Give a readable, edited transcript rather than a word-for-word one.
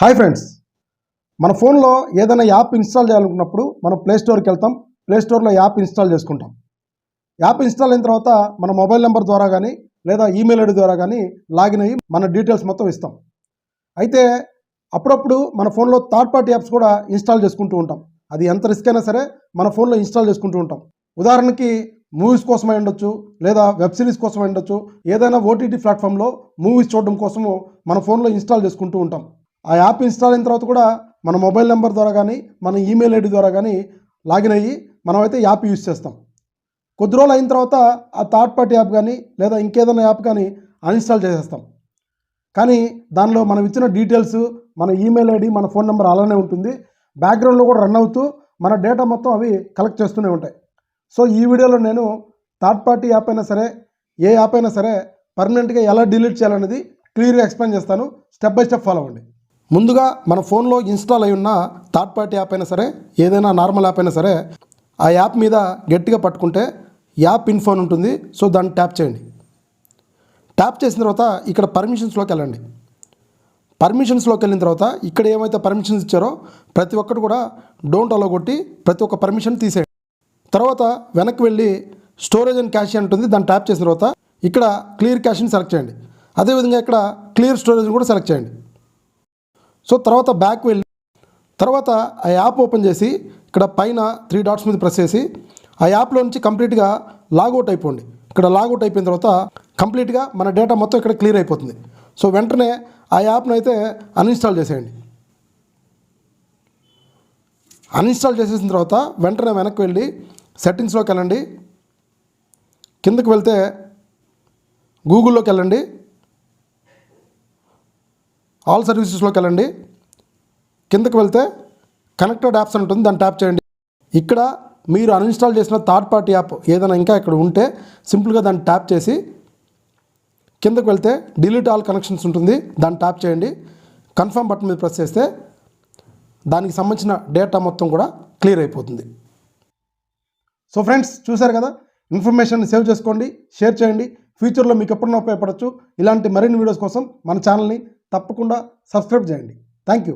Hi friends, మన ఫోన్లో ఏదైనా యాప్ ఇన్స్టాల్ చేయాలనుకున్నప్పుడు మనం ప్లే స్టోర్కి వెళ్తాం. ప్లే స్టోర్లో యాప్ ఇన్స్టాల్ చేసుకుంటాం. యాప్ ఇన్స్టాల్ అయిన తర్వాత మన మొబైల్ నెంబర్ ద్వారా కానీ లేదా ఈమెయిల్ ఐడి ద్వారా కానీ లాగిన్ అయ్యి మన డీటెయిల్స్ మొత్తం ఇస్తాం. అయితే అప్పుడప్పుడు మన ఫోన్లో థర్డ్ పార్టీ యాప్స్ కూడా ఇన్స్టాల్ చేసుకుంటూ ఉంటాం. అది ఎంత రిస్క్ అయినా సరే మన ఫోన్లో ఇన్స్టాల్ చేసుకుంటూ ఉంటాం. ఉదాహరణకి మూవీస్ కోసమై ఉండొచ్చు, లేదా వెబ్ సిరీస్ కోసమై ఉండొచ్చు, ఏదైనా ఓటీటీ ప్లాట్ఫామ్లో మూవీస్ చూడడం కోసము మన ఫోన్లో ఇన్స్టాల్ చేసుకుంటూ ఉంటాం. ఆ యాప్ ఇన్స్టాల్ అయిన తర్వాత కూడా మన మొబైల్ నెంబర్ ద్వారా కానీ మన ఈమెయిల్ ఐడి ద్వారా కానీ లాగిన్ అయ్యి మనమైతే యాప్ యూజ్ చేస్తాం. కొద్ది రోజులు అయిన తర్వాత ఆ థర్డ్ పార్టీ యాప్ కానీ లేదా ఇంకేదైనా యాప్ కానీ అన్ఇన్స్టాల్ చేసేస్తాం. కానీ దానిలో మనం ఇచ్చిన డీటెయిల్స్, మన ఈమెయిల్ ఐడి, మన ఫోన్ నెంబర్ అలానే ఉంటుంది. బ్యాక్గ్రౌండ్లో కూడా రన్ అవుతూ మన డేటా మొత్తం అవి కలెక్ట్ చేస్తూనే ఉంటాయి. సో ఈ వీడియోలో నేను థర్డ్ పార్టీ యాప్ అయినా సరే, ఏ యాప్ అయినా సరే పర్మనెంట్గా ఎలా డిలీట్ చేయాలనేది క్లియర్గా ఎక్స్ప్లెయిన్ చేస్తాను. స్టెప్ బై స్టెప్ ఫాలో అవ్వండి. ముందుగా మన ఫోన్లో ఇన్స్టాల్ అయి ఉన్న థర్డ్ పార్టీ యాప్ అయినా సరే, ఏదైనా నార్మల్ యాప్ అయినా సరే, ఆ యాప్ మీద గట్టిగా పట్టుకుంటే యాప్ ఇన్ఫో అని ఉంటుంది. సో దాన్ని ట్యాప్ చేయండి. ట్యాప్ చేసిన తర్వాత ఇక్కడ పర్మిషన్స్లోకి వెళ్ళండి. పర్మిషన్స్లోకి వెళ్ళిన తర్వాత ఇక్కడ ఏమైతే పర్మిషన్స్ ఇచ్చారో ప్రతి ఒక్కటి కూడా డోంట్ అలో కొట్టి ప్రతి ఒక్క పర్మిషన్ తీసేయండి. తర్వాత వెనక్కి వెళ్ళి స్టోరేజ్ అండ్ క్యాష్ ఉంటుంది. దాన్ని ట్యాప్ చేసిన తర్వాత ఇక్కడ క్లియర్ క్యాష్ని సెలెక్ట్ చేయండి. అదేవిధంగా ఇక్కడ క్లియర్ స్టోరేజ్ని కూడా సెలెక్ట్ చేయండి. సో తర్వాత బ్యాక్ వెళ్ళి తర్వాత ఆ యాప్ ఓపెన్ చేసి ఇక్కడ పైన 3 డాట్స్ మీద ప్రెస్ చేసి ఆ యాప్లో నుంచి కంప్లీట్గా లాగౌట్ అయిపోండి. ఇక్కడ లాగౌట్ అయిపోయిన తర్వాత కంప్లీట్గా మన డేటా మొత్తం ఇక్కడ క్లియర్ అయిపోతుంది. సో వెంటనే ఆ యాప్ను అయితే అన్ఇన్స్టాల్ చేసేయండి. అన్ఇన్స్టాల్ చేసేసిన తర్వాత వెంటనే వెనక్కి వెళ్ళి సెట్టింగ్స్లోకి వెళ్ళండి. కిందకి వెళ్తే గూగుల్లోకి వెళ్ళండి. ఆల్ సర్వీసెస్లోకి వెళ్ళండి. కిందకి వెళ్తే కనెక్టెడ్ యాప్స్ అని ఉంటుంది. దాన్ని ట్యాప్ చేయండి. ఇక్కడ మీరు అన్ఇన్స్టాల్ చేసిన థర్డ్ పార్టీ యాప్ ఏదైనా ఇంకా ఇక్కడ ఉంటే సింపుల్గా దాన్ని ట్యాప్ చేసి కిందకి వెళ్తే డిలీట్ ఆల్ కనెక్షన్స్ ఉంటుంది. దాన్ని ట్యాప్ చేయండి. కన్ఫర్మ్ బటన్ మీద ప్రెస్ చేస్తే దానికి సంబంధించిన డేటా మొత్తం కూడా క్లియర్ అయిపోతుంది. సో ఫ్రెండ్స్, చూశారు కదా, ఇన్ఫర్మేషన్ సేవ్ చేసుకోండి, షేర్ చేయండి. ఫ్యూచర్లో మీకు ఎప్పుడైనా ఉపయోగపడవచ్చు. ఇలాంటి మరిన్ని వీడియోస్ కోసం మన ఛానల్ని తప్పకుండా సబ్స్క్రైబ్ చేయండి. Thank you.